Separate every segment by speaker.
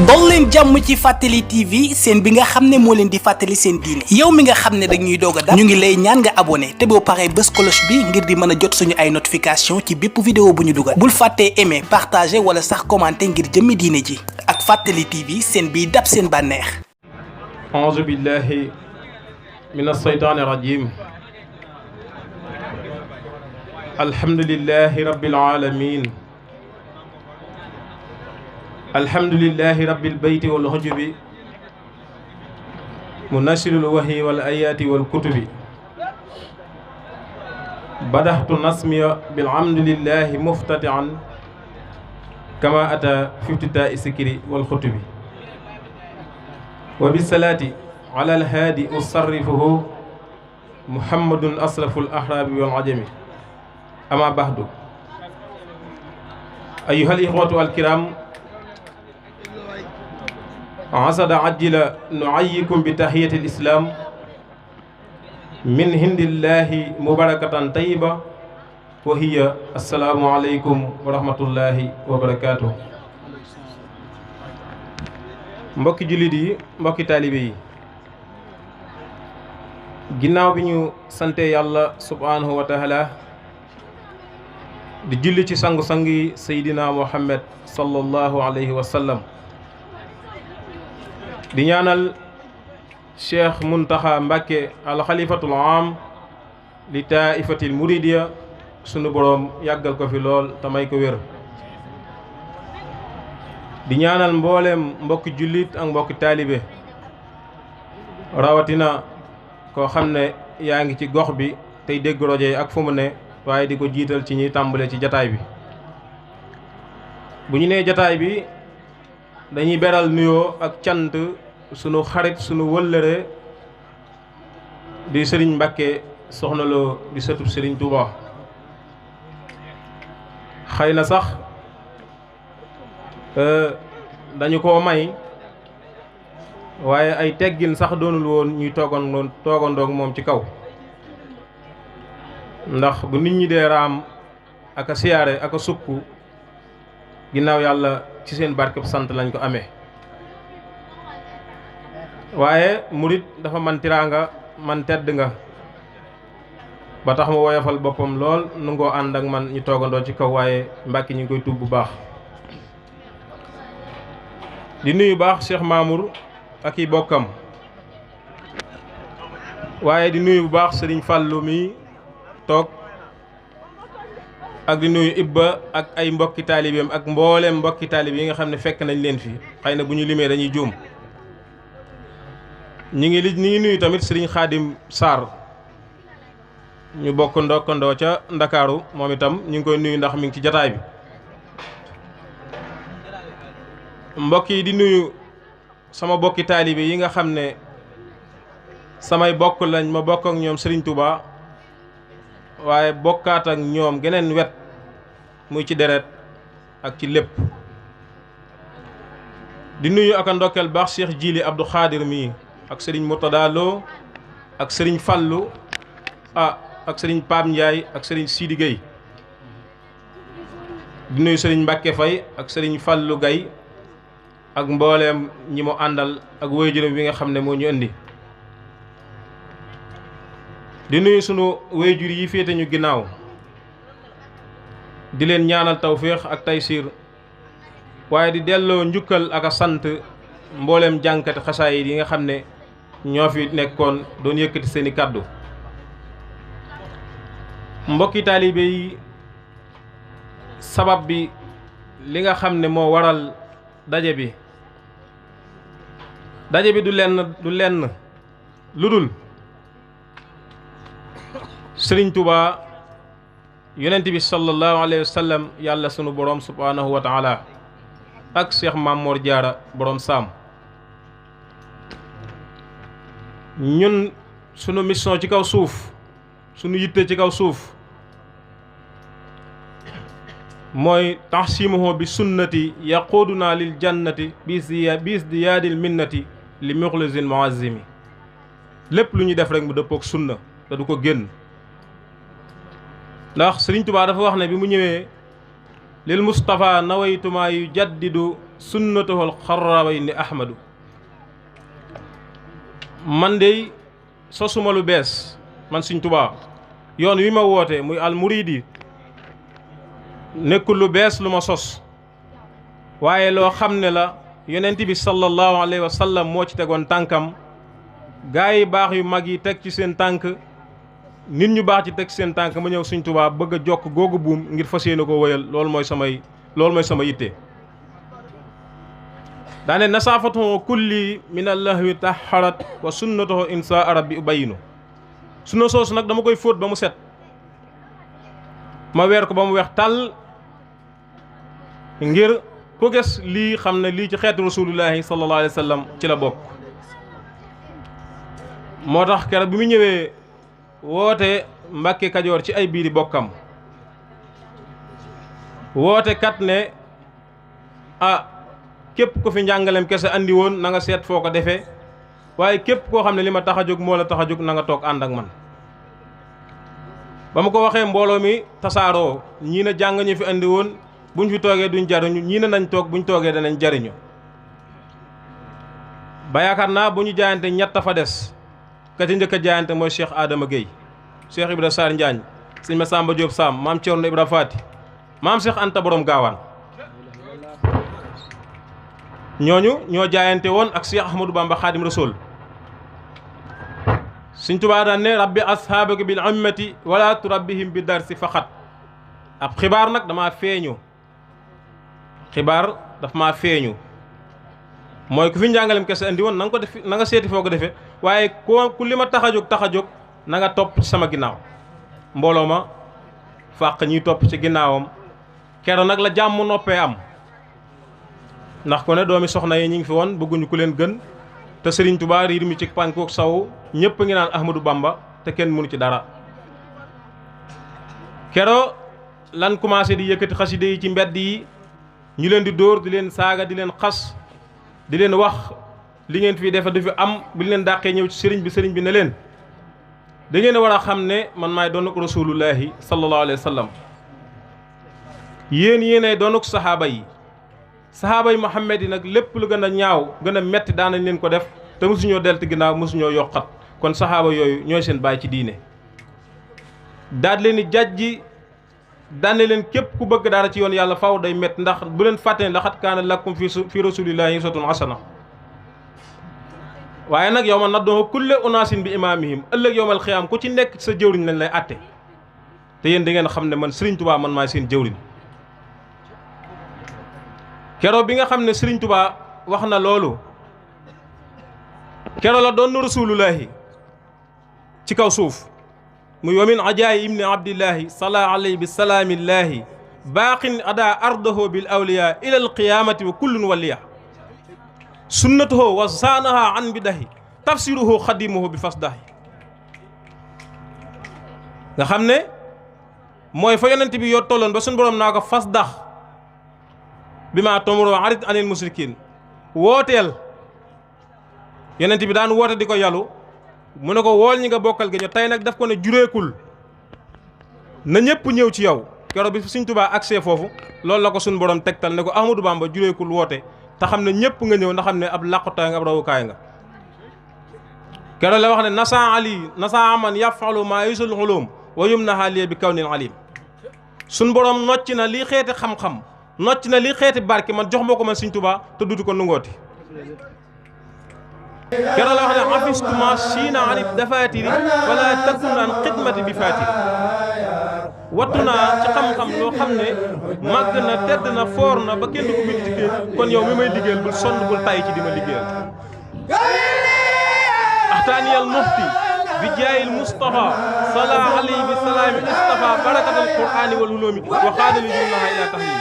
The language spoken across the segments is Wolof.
Speaker 1: dol leen jàmm ci Fàttali TV seen bi nga xam ne moo leen di fàttali seen diine yow mi nga xam ne dañuy doog a dab ñu ngi lay ñaan nga abonné te boo paree bës cloche bi ngir di mën a jot suñu ay notification ci bépp vidéo bu ñu dugal bul fàttee aimer partager wala sax commenter ngir jëmmi diine ji ak Fàttali TV seen biy dab seen bànneex.
Speaker 2: auzu billahi min as-saytaani rajim. alhamdulillahi rabbil alamin. alhamdulillahi rabbil bayti wal hujubi munashirul wahyi wal ayati wal kutubi badahtu nasmiya bil hamdulillahi muftati'an kama ata fi ibtida'i sikri wal khutubi wa bis salati ala al hadi usarrifuhu muhammadun asraful ahrabi wal ajami ama ba'du ayyuhal ikhwatu al kiram asada ajila nuayyikum bi tahiyatil islam min hindillahi mubarakatan tayyiba wa hiya assalaamu aleykum wa rahmatullahi wa barakaatuh. mbokki jullit yi mbokki taalibe yi ginnaaw bi ñu sante yàlla subhanahu wa taala di julli ci sangu-sang yi seydina muhammad sallallahu alayhi wa sallam di ñaanal cheikh muntaxa mbàkke alxalifatul am li taifatil muridiya sunu boroom yàggal ko fi lool te may ko wér di ñaanal mbooleem mbokki jullit ak mbokki taalibe rawatina koo xam ne yaa ngi ci gox bi tey dégg rajo yi ak fu mu ne waaye di ko jiital ci ñuy tàmbale ci jataay bi bu ñu nee jataay bi dañuy beral nuyoo ak cant sunu xarit sunu wëllëre di sëriñ Mbàkke Soxna Lo di sëtub sëriñ Touba xëy na sax dañu ko may waaye ay teggin sax doonul woon ñuy toogandoog moom ci kaw ndax bu nit ñi dee raam ak a siyaare ak a sukku ginnaaw yàlla ci seen barkeb sant lañ ko amee waaye murit dafa man tiraanga man tedd nga ba tax mu woyofal boppam lool nu ngoo ànd ak man ñu toogandoo ci kaw waaye Mbàkke ñu ngi koy tuub bu baax di nuyu baax Cheikh Mamour ak i bokkam waaye di nuyu bu baax Sëriñ Fàllu mi toog ak di nuyu Ibba ak ay mbokki taalibeem ak mbooleem mbokki taalib yi nga xam ne fekk nañ leen fi xëy na bu ñu limee dañuy juum ñi ngi nuyu tamit Sëriñ Xaadim Sarr ñu bokk ndokkandoo ca Ndakaaru moom itam ñu ngi koy nuyu ndax mi ngi ci jataay bi mbokk yi di nuyu sama bokki taalibe yi nga xam ne samay bokk lañ ma bokk ak ñoom Sëriñ Touba waaye bokkaat ak ñoom geneen wet muy ci deret ak ci lépp di nuyu ak a ndokkeel baax Cheikh Jili Abdou Khadir mii ak sëriñ Murtada Lo ak sëriñ Fallu ak sëriñ Pape Ndiaye ak sëriñ Sidi Gueye di nuyu sëriñ Mbàkke Fay ak sëriñ Fallu Gueye ak mbooleem ñi mu àndal ak wéyjuram bi nga xam ne moo ñu indi di nuyu sunu wéyjur yi féete ñu ginnaaw di leen ñaanal tawféex ak taysiir waaye di delloo njukkal ak a sant mbooleem jànkati xasaayid yi nga xam ne ñoo fi nekkoon doon yëkkati seeni kàddu mbokki taalibe yi sabab bi li nga xam ne moo waral daje bi du lenn lu dul Sëriñ Tuubaa yonent bi sallallahu alayhi wa sallam yàlla sunu borom subhanahu wa taala ak Cheikh Mamour Diarra borom saam ñun sunu mission ci kaw suuf sunu yitte ci kaw suuf mooy taxsimuhu bi sunnati yaquduna lil jannati bis diyaadil minnati li muxlisin muazzimi lépp lu ñuy def rek mu dëppook sunna te du ko génn ndax Sëriñ Tuubaa dafa wax ne bi mu ñëwee lil Mustafa nawaytuma yu jaddidu sunnatahu alxarrabayni ahmadu. man dey sosuma lu bees man Sëriñ Tuubaa yoon wi ma woote muy al muridi nekkul lu bees lu ma sos waaye loo xam ne la yonent bi sallallahu alayhi wa sallam moo ci tegoon tànkam gaa yi baax yu mag yi teg ci seen tànk nit ñu baax ci teg ci seen tànk ma ñëw Sëriñ Tuubaa bëgg a jokk googu buum ngir fas yéene ko wëyal loolu mooy sama yitte. daane nasaafatuhu kulli min allahwi taharat wa sunnatuhu insa rabbi ubayinu. sunna soosu nag dama koy fóot ba mu set ma weer ko ba mu weex tàll ngir ku gis lii xam ne lii ci xeetu rasulullahi sallallahu alayhi wa sallam ci la bokk. moo tax keroog bi mu ñëwee woote Mbàkke Kajoor ci ay biiri bokkam woote kat ne képp ko fi njàngaleem kese andi woon na nga seet foo ko defee waaye képp koo xam ne li ma tax a jóg moo la tax a jóg na nga toog ànd ak man. ba mu ko waxee mbooloo mi tasaaroo ñii na jàng ñu fi andi woon buñ fi toogee duñ jariñu ñii na nañ toog buñ toogee danañ jariñu. ba yaakaar naa bu ñu jaayante ñett fa des ka ci njëkk a jaayante mooy Cheikh Adama Guèye Cheikh Ibra Sarr Njaañ sëñ Massamba Diop Sam maam Thierno Ibra Faati maam Cheikh Anta Borom Gaawaan. ñooñu ñoo jaayante woon ak Cheikh Ahmadou Bamba Xaadim Rasul. Sëriñ Tuubaa daan ne rabbi ashaabaka bil ummati wala turabbihim bi darsi faqat. ab xibaar nag damaa feeñu xibaar daf maa feeñu mooy ku fi njàngalem kese andi woon na nga ko def na nga seeti foo ko defee waaye ku li ma tax a jóg na nga topp ci sama ginnaaw. mbooloo ma fàq ñiy topp ci ginnaawam keroog nag la jàmm noppee am ndax ko ne doomi soxna yi ñu ngi fi woon bëgguñu ku leen gën te Sëriñ Tuubaa riir mi ci pànkook saw ñëpp ngi naan Ahmadou Bamba te kenn mënu ci dara. keroog lan commencé di yëkkati xaside yi ci mbedd yi ñu leen di dóor di leen saaga di leen xas di leen wax li ngeen fi defe du fi am bu leen dàqee ñëw ci sëriñ bi ne leen da ngeen a war a xam ne man maay doonuk rasulullahi sallallahu alayhi wa sallam. yéenay doonuk saxaaba yi Muhammad yi nag lépp lu gën a ñaaw gën a metti daanañ leen ko def te mosuñoo delti ginnaaw mosuñoo yokkat kon saxaaba yooyu ñooy seen baay ci diine. daal leen di jàjji daan leen képp ku bëgg dara ci yoon yàlla faw day métti ndax bu leen fàtte ne laqad kaana lakum fi rasulillahi uswatun hasana. waaye nag yow ma nadduhu kulla unaasin bi imaamihim ëllëg yowmal xiyaam ku ci nekk sa jëwriñ lañ lay àtte te yéen da ngeen xam ne man Sëriñ Tuubaa man maay seen jëwriñ. keroog bi nga xam ne Sëriñ Tuubaa wax na loolu keroog la doon rasulullahi ci kaw suuf. muy wa min ajaayi ibni abdillahi sala alayhi bi salaamillahi baaqin ada ardahu bil awliya ila alqiyamati wa kullun waliya sunnatuhu wa saanaha an bidahi tafsiruhu xadimuhu bi fasdahi. nga xam ne mooy fa yonent bi yoo tolloon ba suñu borom naa ko fasdax bi maa tomuro arid anil musrikin wooteel yonent bi daan woote di ko yalu mu ne ko wool ñi nga bokkal gi ño tey nag daf ko ne jureekul na ñëpp ñëw ci yow. keroog bi Sëriñ Tuubaa agsee foofu loolu la ko suñu borom tegtal ne ko Ahmadou Bamba jureekul woote te xam ne ñëpp nga ñëw ndax xam ne ab làqutaay nga ab rawukaay nga. keroog la wax ne nasa aman yafalu maa yusul xulum wa yum na xaaliye bi kaw nil alim. suñu borom nocc na lii xeeti xam-xam nocc na lii xeeti barke man jox ma ko man Sëriñ Tuubaa te duutu ko nungooti. keroog la wax ne afistuma siina anib dafatiri wala takun an xidmati bi fatiri. wattu naa ci xam-xam loo xam ne màgg na tedd na foor na ba kenn du ko bind ci géej kon yow mi may liggéeyal bul sonn bul tay ci di ma liggéeyal. axtaaniyal mufti bi jaayil Mustafa sala alayhi bi salaami istafa barakatal qur'ani wal ulumi wa xaadali junnaha ila taxlim.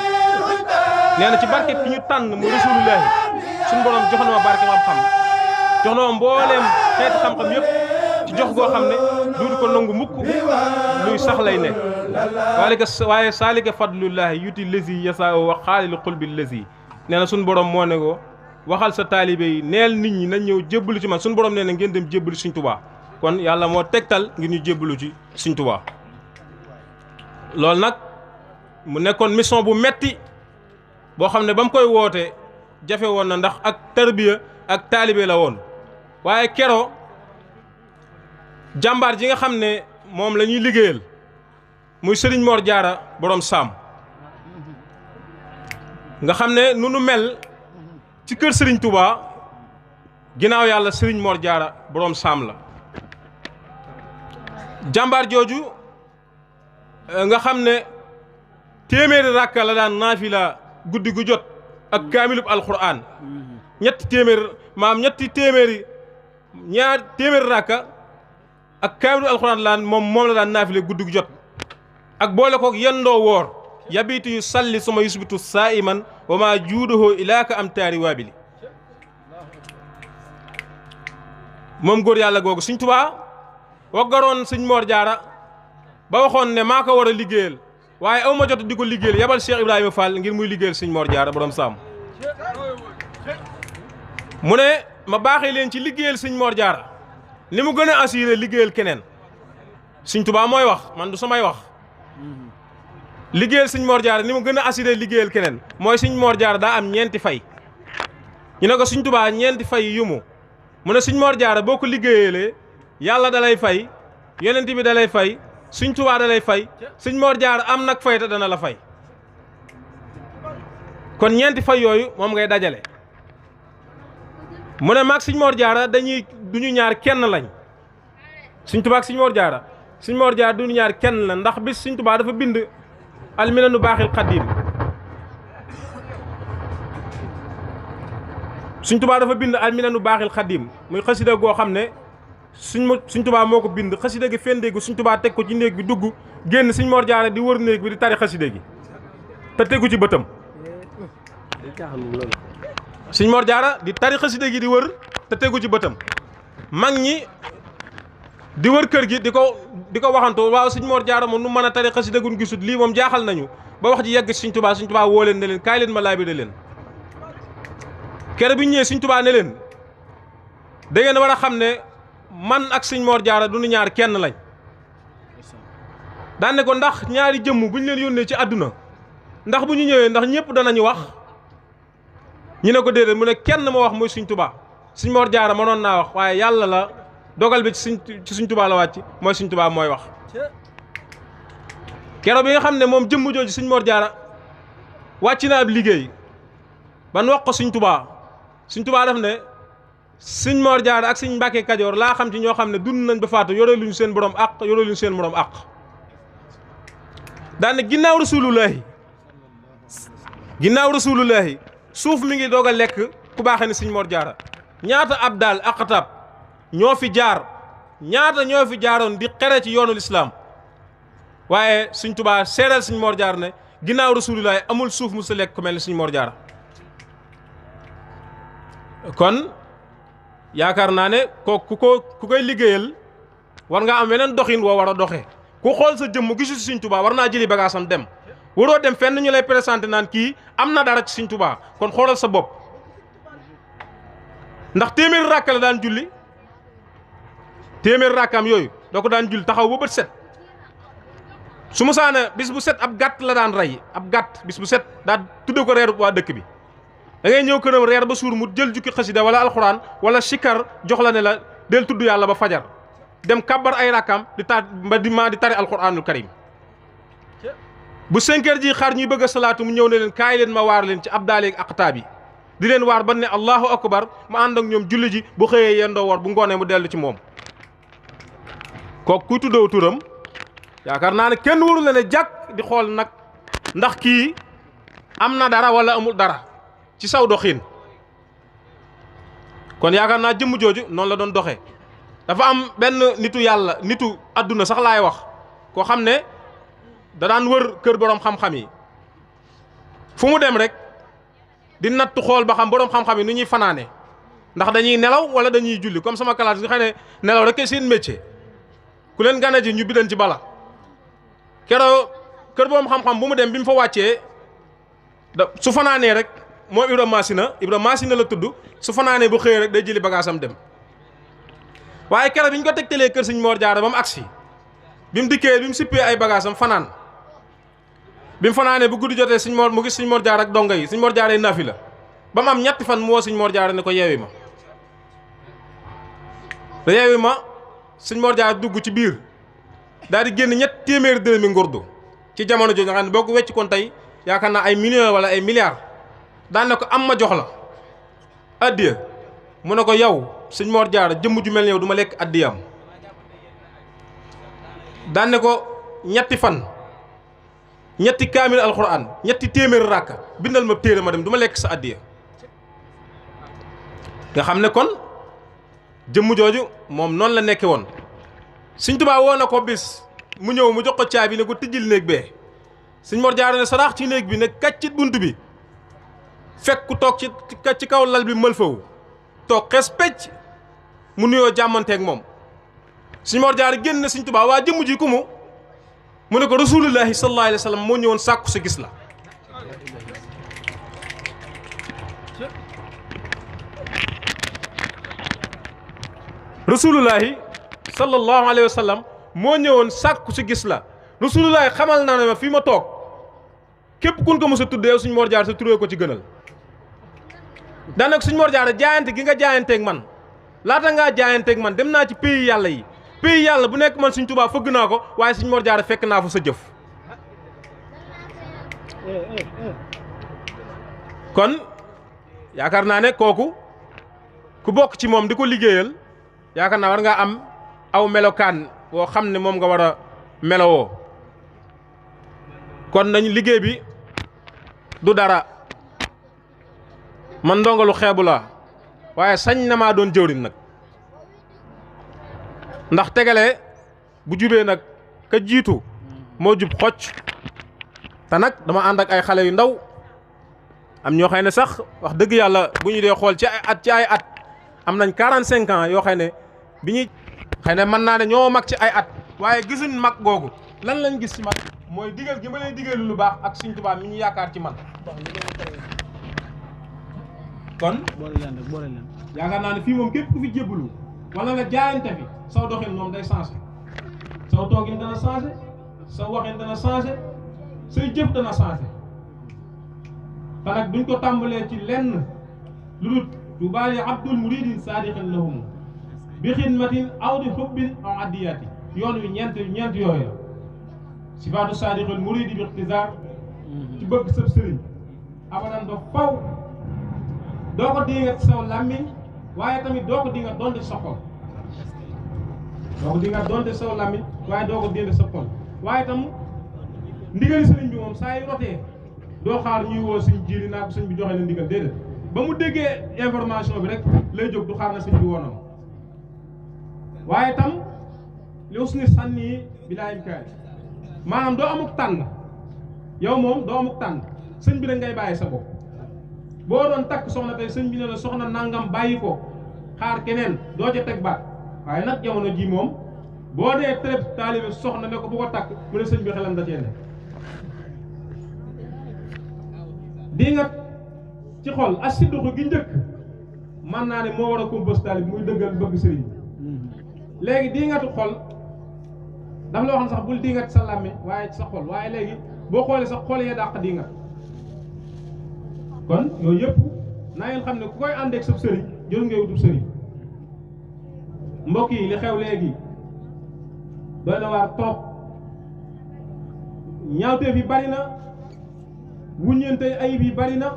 Speaker 2: nee na ci barke ki ñu tànn mu rasulullahi suñu borom jox na ma barke xam-xam jox na ma mbooleem xeeti xam-xam yëpp ci jox goo xam ne duudu ko nangu mukk luy sax lay nekk. waaye saalika fadlullahi yuti lazi yasaa wa xaalil xulbi lazi. nee na suñu borom moo ne ko waxal sa taalibe yi neel nit ñi nañ ñëw jébbalu ci man suñu borom nee na ngeen dem jébbalu Sëriñ Tuubaa kon yàlla moo tegtal ngir ñu jébbalu ci Sëriñ Tuubaa. loolu nag mu nekkoon mission bu metti boo xam ne ba mu koy woote jafe woon na ndax ak tarbiya ak taalibe la woon waaye kero jàmbaar ji nga xam ne moom la ñuy liggéeyal muy Serigne Mor Diarra borom saam nga xam ne nu mel ci kër Serigne Touba ginnaaw yàlla Serigne Mor Diarra borom saam la jàmbaar jooju nga xam ne téeméeri rakka la daan naafila guddi gu jot ak kaamilub alquran ñetti téeméeri rakka ak kaamilub alquran moom la daan naafila guddi gu jot ak boole kook yendoo woor yabitu yu salli suma yusbitu saiman wa ma juuduhu ilaaka am taari waabili moom góor yàlla googu Sëñ Tuubaa waggaroon Sëñ Mor Diarra ba waxoon ne maa ko war a liggéeyal waaye aw ma jot di ko liggéeyal yabal Cheikh Ibrahima Fall ngir muy liggéeyal Sëñ Mor Diarra borom saam mu ne ma baaxee leen ci liggéeyal Sëñ Mor Diarra ni mu gën a assuré liggéeyal keneen Sëñ Tuubaa mooy wax man du samay wax liggéeyal Sëñ Mor Diarra ni mu gën a assuré liggéeyal keneen mooy Sëñ Mor Diarra daa am ñeenti fay ñu ne ko Sëñ Tuubaa ñeenti fay yu mu ne Sëñ Mor Diarra boo ko liggéeyalee yàlla da lay fay yonent bi da lay fay Sëñ Tuubaa da lay fay Sëñ Mor Diarra am nag fay te dana la fay kon ñeenti fay yooyu moom ngay dajale mu ne maag Sëñ Mor Diarra duñu ñaar kenn lañ Sëñ Tuubaa ak Sëñ Mor Diarra duñu ñaar kenn la ndax bis Sëñ Tuubaa dafa bind alminanu baaxil xaddiim Sëñ Tuubaa dafa bind alminanu baaxil xaddiim muy xasida goo xam ne Sëñ Tuubaa moo ko bind xasida gi fendeegu Sëñ Tuubaa teg ko ci néeg bi dugg génn Sëñ Mor Diarra di wër néeg bi di tari xasida gi te tegu ci bëtam Sëñ Mor Diarra di tari xasida gi di wër te tegu ci bëtam mag ñi di wër kër gi di ko waxantoo waaw Sëñ Mor Diarra moom nu mën a tari xasida gun gisut lii moom jaaxal nañu ba wax ji yegg Sëñ Tuubaa woo leen ne leen kaay leen ma laabire leen kere bi ñu ñëwee Sëñ Tuubaa ne leen da ngeen war a xam ne man ak Sëñ Mor Diarra du ñu ñaar kenn lañ daan ne ko ndax ñaari jëmm bu ñu leen yónnee ci àdduna ndax bu ñu ñëwee ndax ñëpp danañu wax ñu ne ko déedéet mu ne kenn ma wax mooy Sëñ Tuubaa Sëñ Mor Diarra mënoon naa wax waaye yàlla la dogal bi ci Sëñ Tuubaa la wàcc mooy Sëñ Tuubaa mooy wax kero bi nga xam ne moom jëmm jooju Sëñ Mor Diarra wàcc na ab liggéey ban wax ko Sëñ Tuubaa def ne Sëñ Mor Diarra ak Sëñ Mbàkke Kajoor laa xam ci ñoo xam ne dund nañ ba faatu yore luñu seen borom àq yore luñu seen borom àq daane ginnaaw rasulullahi suuf mi ngi doog a lekk ku baaxee ne Sëñ Mor Diarra ñaata ab daal aqtab ñoo fi jaar ñaata ñoo fi jaaroon di xere ci yoonu lislaam waaye Sëñ Tuubaa seeral Sëñ Mor Diarra ne ginnaaw rasulullahi amul suuf mu sa lekk ku mel ne Sëñ Mor Diarra kon yaakaar naa ne ku koy liggéeyal war nga am weneen doxin woo war a doxee ku xool sa jëmm gisu si Sëñ Tuubaa war naa jëli bagaasam dem waroo dem fenn ñu lay présenté naan kii am na dara ci Sëñ Tuubaa kon xoolal sa bopp ndax téeméeri rakka la daan julli téeméeri rakkaam yooyu doo ko daan julli taxaw ba bët set su musaana bis bu set ab gàtt la daan rey ab gàtt bis bu set daa tudde ko reer waa dëkk bi da ngay ñëw këram reer ba suur mu jël jukki xasida wala alxuraan wala sikar jox la ne la del tudd yàlla ba fajar dem kàbbar ay rakkaam di tari alxuraanul karim bu 5 heures ji xaar ñuy bëgg a salaatu mu ñëw ne leen kaay leen ma waar leen ci ab daaleeg aqtaab yi di leen waar ba ne allahu akbar mu ànd ak ñoom julli ji bu xëyee yendoo war bu ngoonee mu dellu ci moom kooku kuy tuddoo turam yaakaar naa ne kenn waru la ne jàkk di xool nag ndax kii am na dara wala amul dara ci saw doxiin kon yaakaar naa jëmm jooju noonu la doon doxee dafa am benn nitu yàlla nitu adduna sax laay wax koo xam ne da daan wër kër boroom xam-xam yi fu mu dem rek di nattu xool ba xam boroom xam-xam yi nu ñuy fanaane ndax dañuy nelaw wala dañuy julli comme sama classe nga xam ne nelaw rek seen métier ku leen gane ji ñu bidan ci bala keroo kër boroom xam-xam bu mu dem bi mu fa wàccee su fanaanee rek moom Ibra Masina la tudd su fanaanee bu xëyee rek day jëli bagaasam dem waaye keroog bi ñu ko tegtalee kër Sëñ Mor Diarra ba mu agsi bi mu dikkee bi mu sippee ay bagaasam fanaan bi mu fanaanee bu guddi jotee mu gis Sëñ Mor Diarra ak donga yi Sëñ Mor Diarra yi naafila ba mu am ñetti fan mu woo sëñ Mor Jaara ne ko yeewi ma da yeewi ma sëñ Mor Jaara dugg ci biir daal di génn 300 dërëmi ngurdu ci jamono jooju nga xam ne boo ko wecc koon tey yaakaar naa ay millions wala ay milliards daan ne ko am ma jox la addiya mu ne ko yow sëñ Mor Jaara jëmm ju mel ne yow du ma lekk addiyam daan ne ko ñetti fan ñetti kaamil alxuraan 300 ràkka bindal ma téere ma dem du ma lekk sa addiya nga xam ne kon jëmm jooju moom noonu la nekke woon sëñ Tuubaa woo na ko bis mu ñëw mu jox ko caabi ne ko tijjil néeg bee sëñ Mor Jaara ne saraax ci néeg bi ne kàccit bunt bi fekk ku toog ci kaw lal bi mël fawu toog xes pecc mu nuyoo jàmmanteeg moom sëñ Mor Jaara génn na sëñ Tuubaa waa jëmm ji ku mu ne ko rasulullahi sallallahu alayhi wa sallam moo ñëwoon sàkku sa gis la rasulullahi sallallahu alayhi wa sallam moo ñëwoon sàkku si gis la rasulullahi xamal naa ne ma fii ma toog képp kun ko mos a tuddee yow suñ Mor Jaara sa turee ko ci gënal daanaka suñ Mor Jaara jaayante gi nga jaayanteeg man laata ngaa jaayanteeg man dem naa ci pays yàlla yi pays yàlla bu nekk man suñ Tuubaa fëgg naa ko waaye suñ Mor Jaara fekk naa fa sa jëf kon yaakaar naa ne kooku ku bokk ci moom di ko liggéeyal yaakaar naa war ngaa am aw melokaan woo xam ne moom nga war a melowoo kon nañ liggéey bi du dara man ndongalu xeebu la waaye sañ na maa doon jëwriñ nag ndax tegale bu jubee nag ka jiitu moo jub xocc te nag dama ànd ak ay xale yu ndaw am ñoo xam ne sax wax dëgg yàlla bu ñu dee xool ci ay at am nañ 45 ans yoo xam ne bi ñuy xëy na mën naa ne ñoo mag ci ay at waaye gisuñ mag googu lan lañ gis ci mag mooy digal gi ma lay digal lu baax ak Sëñ Tuubaa mi ñu yaakaar ci man kon yaakaar naa ne fii moom képp ku fi jébbalu wala nga jaayante fi saw doxin moom day changé saw toogin dana changé saw waxin dana changé say jëf dana changé te nag duñ ko tàmbalee ci lenn lu dul du bàyyi abdul muridin saadiqin lahum bi xidmatin aw di xubbin aw addiyati yoon wi ñeent yooyu la sifaatu saadiqil muridi bi ixtisaar ci bëgg sëb sëriñ abadan ba faw doo ko dingat saw làmmiñ waaye tamit doo ko dingat donte sa xol doo ko dingat donte saw làmmiñ waaye doo ko dingat sa xol waaye tam ndigali sëriñ bi moom saa yu rotee doo xaar ñuy woo suñ jiiri naa ko sëñ bi joxe na ndigal déedéet ba mu déggee information bi rek lay jóg du xaar na sëñ bi woonam waaye tam li usni sànni bilaa imkaani maanaam doo amuk tànn yow moom doo amuk tànn sëñ bi da ngay bàyyi sa bopp boo doon takk soxna tey sëñ bi ne la soxna nangam bàyyi ko xaar keneen doo ca teg baat waaye nag jamono ji moom boo dee tërëb taalibe soxna ne ko bu ko takk mu ne sëñ bi xelam da cee ne di nga ci xol asidduxu gi njëkk man naa ne moo war a compose taalib muy dëggal bëgg sëriñ léegi di ngatu xol daf la waxoon sax bul di ngat sa làmmiñ waaye ci sa xol waaye léegi boo xoolee sa xol yee dàq di ngat kon yooyu yëpp naa ngeen xam ne ku koy àndeek sab sëriñ jël ngay wutub sëriñ mbokk yi li xew léegi doy na waar trop ñaawteef yi bari na wuññeentey ayib yi bari na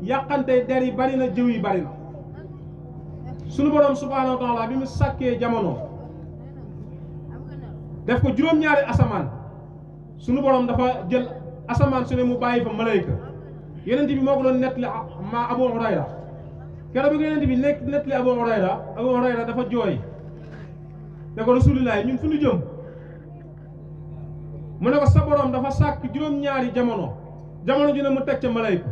Speaker 2: yàqantey der yi bari na jëw yi bari na sunu borom subhaanahu wa taala bi mu sàkkee jamono def ko juróom-ñaari asamaan sunu borom dafa jël asamaan su ne mu bàyyi fa malayka yonent bi moo ko doon nettali ma Abu Hurayra keroog bi ko yonent bi nettali Abu Hurayra dafa jooy ne ko Rasulullah ñun fu ñu jëm mu ne ko sa borom dafa sàkk juróom-ñaari jamono ju ne mu teg ca malayka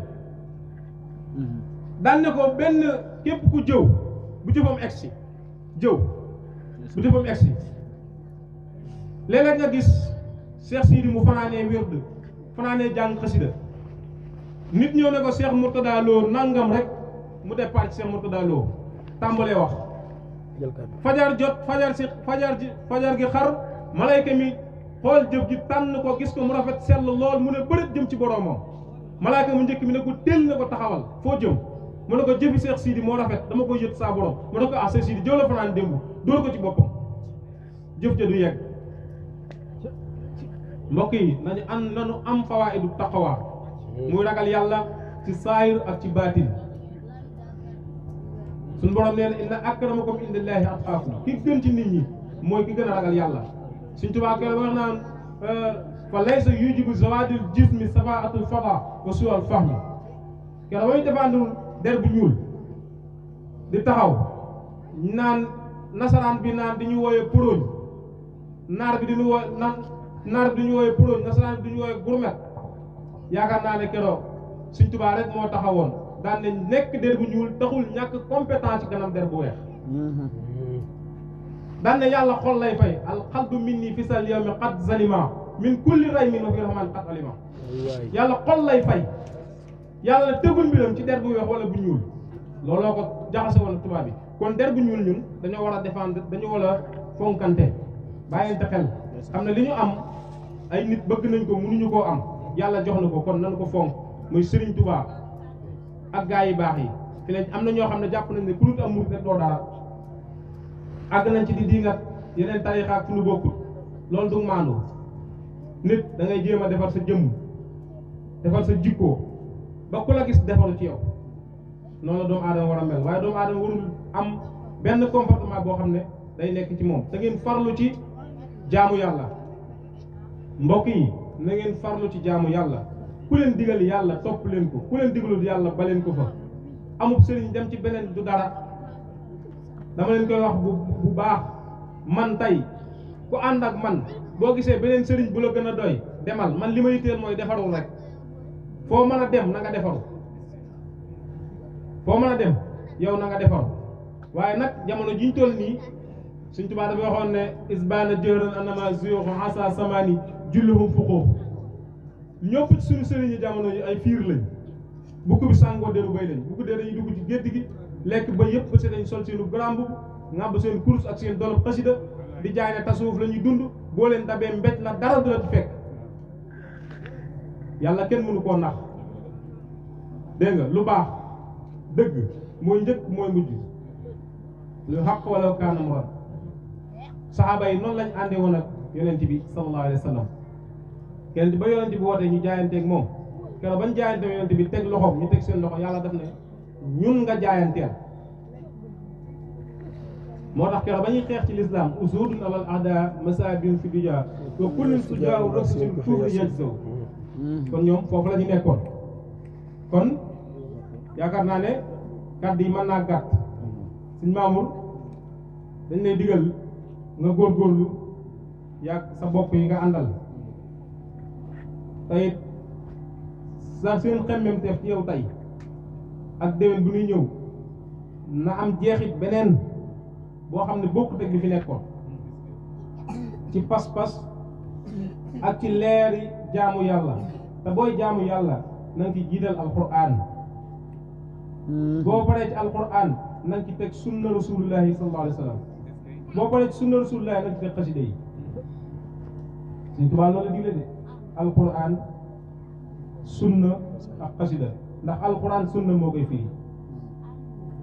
Speaker 2: daan ne ko benn képp ku jëw bu jëfam egsi jëw bu jëfam egsi léeg-léeg nga gis Cheikh Sidi mu fanaanee wérd fanaanee jàng xasida nit ñëw ne ko Cheikh Mourtada Lo nangam rek mu départ ci Cheikh Mourtada Lo tàmbalee wax fajar jot fajar gi xar malayka mi xool jëf ji tànn ko gis ko mu rafet sell lool mu ne bërët jëm ci boroomam malayka mu njëkk mi ne ko teel na ko taxawal foo jëm mu ne ko jëfi Cheikh Sidi moo rafet dama koy yët saa borom mu ne ko Cheikh Sidi jëw la fanaan démb dóor ko ci boppam jëf ja du yegg. mbokk yi nañu am fawaidu taqwa muy ragal yàlla ci saahir ak ci baatin. suñu borom nee na inna akramakum indallahi atqaakum ki gën ci nit ñi mooy ki gën a ragal yàlla. Sëñ Tuubaa ko wax naan fa laysa yujibu zawaadil jismi safaatul fada wa su'al fahmi keroog way defandul der bu ñuul di taxaw naan nasaraan bi naan di ñu wooyee puróoñ naar bi di ñu wooy naar bi di ñu wooyee puróoñ nasaraan bi di ñu wooyee gourmet yaakaar naa ne keroog Sëñ Tuubaa rek moo taxawoon daan ne nekk der bu ñuul taxul ñàkk compétence ci kanam der bu weex. daan ne yàlla xol lay fay alxalbu minni fisal yawmi qad zalima min kulli raymin wa fi rahman qad alima yàlla xol lay fay yàlla ne tëggul mbiram ci der bu weex wala bu ñuul looloo ko jaxase woon tubaab bi kon der bu ñuul ñun dañoo war a défendre dañoo war a fonkante bàyyante xel xam ne li ñu am ay nit bëgg nañ ko mënuñu koo am yàlla jox na ko kon nañu ko fonk muy Serigne Touba ak gaa yi baax yi fi leen am na ñoo xam ne jàpp nañ ne ku dul am murid rek doo dara àgg nañ ci di diingat yeneen tarixa ak fu ñu bokkut loolu du maandu nit da ngay jéem a defar sa jëmm defar sa jikkoo ba ku la gis defaru ci yow noonu la doomu aadama war a mel waaye doomu aadama warul am benn comportement boo xam ne day nekk ci moom da ngeen farlu ci jaamu yàlla mbokk yi na ngeen farlu ci jaamu yàlla ku leen digal yàlla topp leen ko ku leen digalul yàlla ba leen ko fa amub sëriñ dem ci beneen du dara dama leen koy wax bu baax man tey ku ànd ak man boo gisee beneen sëriñ bu la gën a doy demal man li ma yitteel mooy defarul rek foo mën a dem na nga defaru foo mën a dem yow na nga defaru waaye nag jamono jiñ toll nii Sëñ Tuubaa dafa waxoon ne isbaana jëran anama ziyuxu asa samani julluhum fuqoo ñëpp ci suñu sëriñ yi jamono yi ay fiir lañ bukk bi sàngoo deru bay lañ bu ko dee dañuy dugg ci gétt gi lekk ba yëpp ba si dañ sol seenu grand mbubb ngàbb seen course ak seen dolop xasida di jaay ne tasawuf la ñuy dund boo leen dabee mbéj la dara du la ci fekk yàlla kenn mënu koo nax dégg nga lu baax dëgg mooy njëkk mooy mujj lu xaq wala kaana muran saxaaba yi noonu lañ àndee woon ak yonent bi sallallahu alayhi wa sallam kenn ba yonent bi wootee ñu jaayanteeg moom keroog bañ jaayanteeg yonent bi teg loxoom ñu teg seen loxo yàlla def ne ñun nga jaayanteel moo tax keroog ba ñuy xeex ci lislaam usudun alal ahda masabin fi bija wa kullun sujaaw rasul tuubi yajzaw kon ñoom foofu la ñu nekkoon kon yaakaar naa ne kàddu yi mën naa gàtt suñ maamul dañ lay digal nga góorgóorlu yaag sa bopp yi nga àndal tey sa seen xemmemteef ci yow tey ak déwén bu ñuy ñëw na am jeexit beneen boo xam ne bokkut ak li fi nekkoon ci pas-pas ak ci leeri jaamu yàlla te booy jaamu yàlla na nga ci jiital alquran boo paree ci alquran na nga ci teg sunna rasulullahi sallallahu alayhi wa sallam boo paree ci sunna rasulullahi na nga ci teg xasida yi Sëñ Tuubaa loolu la digle de alquran sunna ak xasida ndax alquran sunna moo koy firi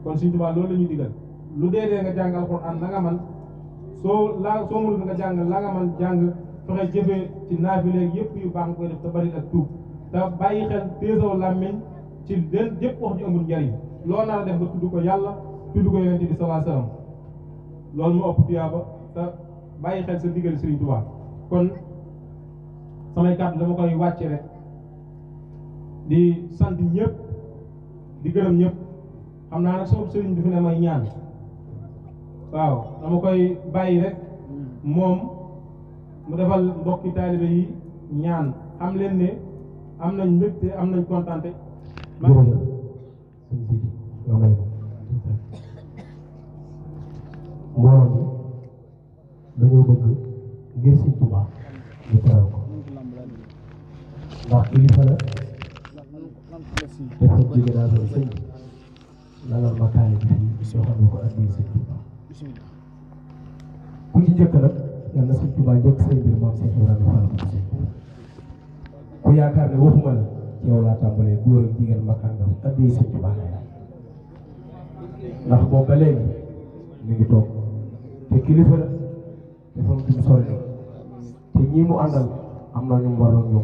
Speaker 2: kon Sëñ Tuubaa loolu la ñuy digal lu dee nga jàng alquran la nga man soo mënul nga jàng la nga man jàng fexe jëfee ci naafileeg yëpp yu baax nga koy def te bari ak tuub te bàyyi xel téesaw làmmiñ ci leen jëpp wax ju amul njariñ loo nar a def ba tudd ko yàlla tudd ko yonent bi sallallahu alayhi wasallam loolu mu ëpp tuyaaba te bàyyi xel sa digal Sëriñ Tuubaa kon samay kàddu dama koy wàcce rek di sant ñëpp di gërëm ñëpp xam naa nag sama sëriñ bi fi ne may ñaan waaw dama koy bàyyi rek moom mu defal mbokki taalibe yi ñaan xam leen ne am nañ mbégte am nañ kontaante
Speaker 3: jërëjëf sëñ Sidi yow ngay mbooloo mi dañoo bëgg ngir Sëñ Tuubaa ñu teral ko ndax kilifa la te foog jóge naa doon sëñ lalal ma kaale bi fii soo xam ne ko addi Sëñ Tuubaa ku ci njëkk nag yal na Sëñ Tuubaa njëkk say mbir maam Seex Ibrahima Fall ko sëñ ku yaakaar ne waxuma la ci yow laa tàmbalee góor ak jigéen makkaan nga addi Sëñ Tuubaa lay laaj ndax boobu ba léegi mi ngi toog te kilifa la te fa mu jëm sori na te ñii mu àndal am na ñu mu waroon ñëw.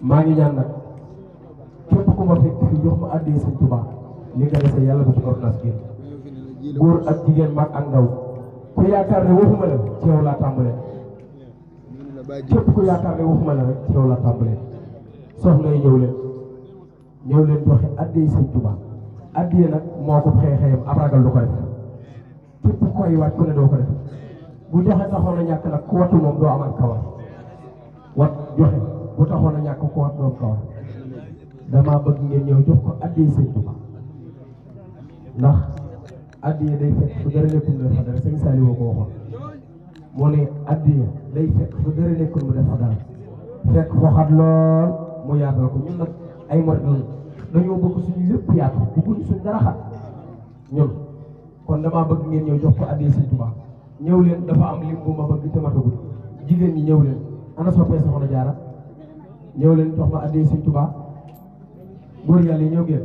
Speaker 3: maa ngi ñaan nag képp ku ma fekk fi jox ma àddee Sëñ Tuubaa li nga dese yàlla bu ci ordonnance génn góor ak jigéen mag ak ndaw ku yaakaar ne waxuma la ci yow laa tàmbalee képp ku yaakaar ne waxuma la rek ci yow laa tàmbalee soxna yi ñëw leen joxe àddee Sëñ Tuubaa àddee nag moo ko xeexeeyam ab ragal du ko def képp koy waaj ku ne doo ko def bu joxe taxoon a ñàkk nag ku wattu moom doo amal kawar wat joxe bu taxoon a ñàkk ku wat doo kawar damaa bëgg ngeen ñëw jox ko àddee Sëñ Tuubaa ndax àddee day fekk fu dara nekkul mu def fa dara sëñ Saliou woo ko waxoon moo ne àddee day fekk fu dara nekkul mu def fa dara fekk foo xat lool mu yaatal ko ñun nag ay murit lañ dañoo bëgg suñu lépp yaatu bëgguñu suñu dara xat ñun kon damaa bëgg ngeen ñëw jox ko àddee Sëñ Tuubaa ñëw leen dafa am lim bu ma bëgg te matagul jigéen ñi ñëw leen ana soppee Soxna Jaara ñëw leen jox ma àddee Sëñ Tuubaa góor yàlla yi ñëw ngeen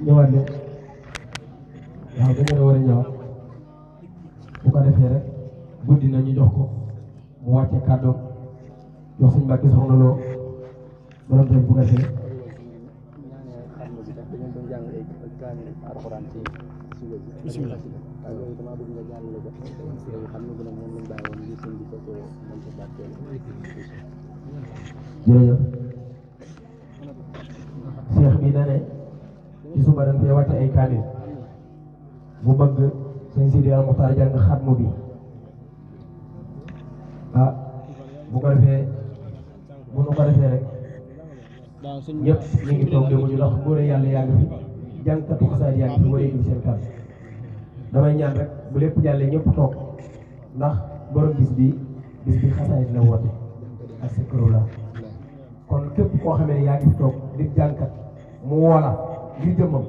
Speaker 3: ñëwaat leen waaw da ngeen a war a ñëwaat bu ko defee rek guddi na ñu jox ko mu wàcce kàddoom jox Sëñ Mbàkke Soxna Lo borom tey bu ko defee jërëjëf Cheikh bi da ne ci suba dañ fee wàcce ay kaamil bu bëgg sëñ Sidi Al Muxtaar jàng xatmu bi bu ko defee bu nu ko defee rek ñëpp ñu ngi toog demuñu ndax góor yàlla yaa ngi fi jàngkatu xasaayid yaa ngi fi war a indi seen kàddu damay ñaan rek bu lépp jàllee ñëpp toog ndax borom bis bi xasaayid la woote ak Zikrullah kon képp koo xamee ne yaa ngi fi toog di jàngkat mu woola ngir jëmmam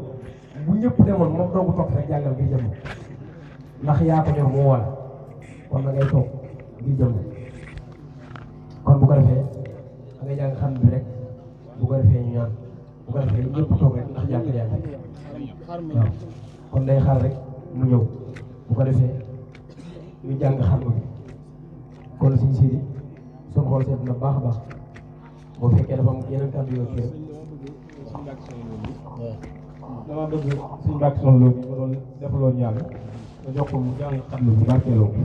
Speaker 3: bu ñëpp demoon moom doogu toog rek jàngal ngir jëmmam ndax yaa ko ñor mu woola kon na ngay toog ngir jëmmam kon bu ko defee da ngay jàng xam bi rek bu ko defee ñu ñaan bu ko defee ñëpp toog rek ndax jàng yaa ngi waaw kon day xaar rek mu ñëw bu ko defee ñu jàng xam bi kon Sëñ Sidi suñu xool seet na baax a baax boo fekkee dafa am yeneen kàddu yoo kii
Speaker 2: dama bëgg Sëñ Mbàkke Soxna Lo bi ma doon defaloo ñaan nga jox ko mu jàng xatlu bi barkeeloo ko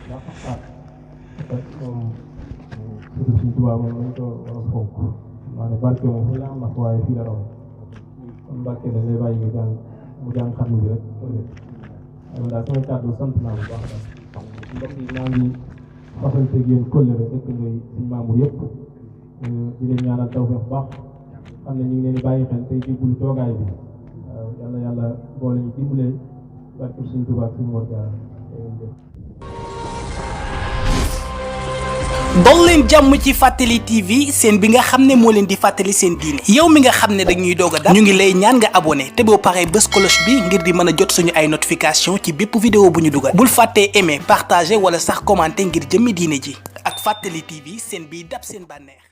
Speaker 2: ndax moom surtout Sëñ Tuubaa moom lañ ko war a fonk maa ne barke moom fu la am na waaye fii la raw kon barke dañ lay bàyyi nga jàng mu jàng xatlu bi rek dama daal samay kàddu sant naa bu baax daal mbokk yi maa ngi fasanteeg yéen kóllëre dëkk ngay suñ Mamour yëpp di leen ñaanal tawfeex bu baax xam ne ñu ngi leen di bàyyi xel tey jéggulu toogaay bi waaw yàlla boole ñu dimbalee barke Sëñ Tuubaa ak Sëñ Mor Jaara
Speaker 1: dol leen jàmm ci Fàttali TV seen bi nga xam ne moo leen di fàttali seen diine yow mi nga xam ne dañuy doog a dab ñu ngi lay ñaan nga abonné te boo paree bës cloche bi ngir di mën a jot suñu ay notification ci bépp vidéo bu ñu dugal bul fàttee aimer partager wala sax commenter ngir jëmmi diine ji ak Fàttali TV seen biy dab seen bànneex